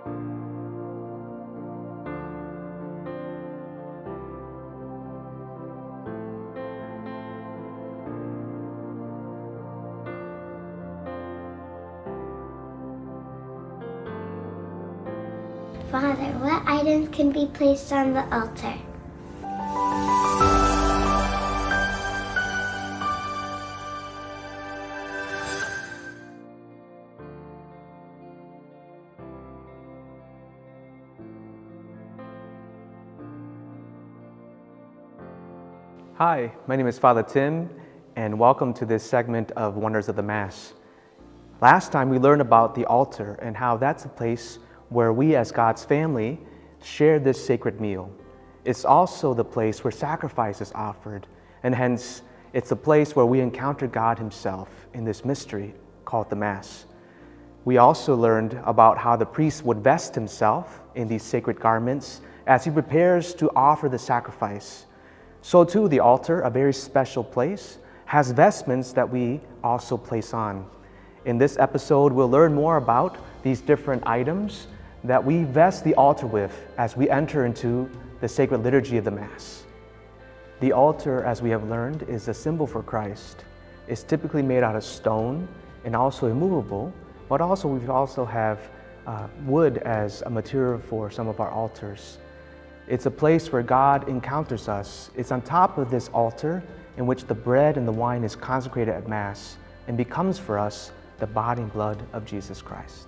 Father, what items can be placed on the altar? Hi, my name is Father Tim, and welcome to this segment of Wonders of the Mass. Last time we learned about the altar and how that's a place where we as God's family share this sacred meal. It's also the place where sacrifice is offered, and hence it's a place where we encounter God Himself in this mystery called the Mass. We also learned about how the priest would vest himself in these sacred garments as he prepares to offer the sacrifice. So too, the altar, a very special place, has vestments that we also place on. In this episode, we'll learn more about these different items that we vest the altar with as we enter into the sacred liturgy of the Mass. The altar, as we have learned, is a symbol for Christ. It's typically made out of stone and also immovable, but we also have wood as a material for some of our altars. It's a place where God encounters us. It's on top of this altar in which the bread and the wine is consecrated at Mass and becomes for us the body and blood of Jesus Christ.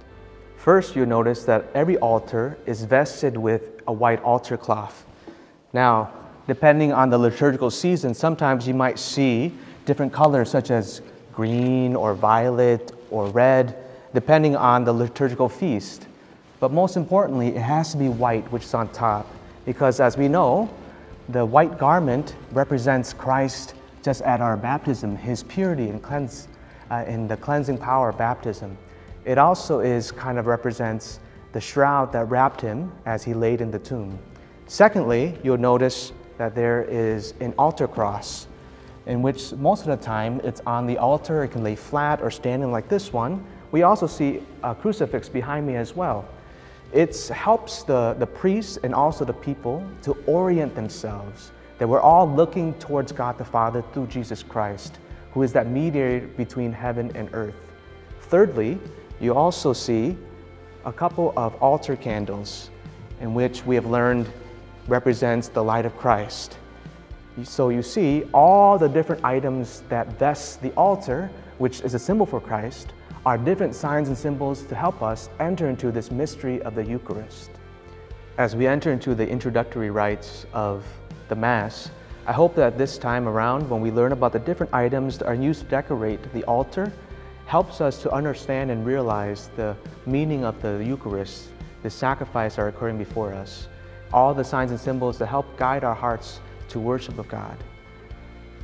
First, you'll notice that every altar is vested with a white altar cloth. Now, depending on the liturgical season, sometimes you might see different colors such as green or violet or red, depending on the liturgical feast. But most importantly, it has to be white, which is on top, because as we know, the white garment represents Christ just at our baptism, His purity and the cleansing power of baptism. It also represents the shroud that wrapped Him as He laid in the tomb. Secondly, you'll notice that there is an altar cross, in which most of the time it's on the altar. It can lay flat or standing like this one. We also see a crucifix behind me as well. It helps the priests and also the people to orient themselves, that we're all looking towards God the Father through Jesus Christ, who is that mediator between heaven and earth. Thirdly, you also see a couple of altar candles, in which we have learned represents the light of Christ. So you see all the different items that vest the altar, which is a symbol for Christ, are different signs and symbols to help us enter into this mystery of the Eucharist. As we enter into the introductory rites of the Mass, I hope that this time around, when we learn about the different items that are used to decorate the altar, helps us to understand and realize the meaning of the Eucharist, the sacrifice that are occurring before us, all the signs and symbols that help guide our hearts to worship of God.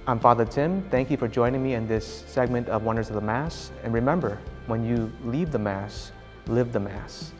I'm Father Tim. Thank you for joining me in this segment of Wonders of the Mass. And remember, when you leave the Mass, live the Mass.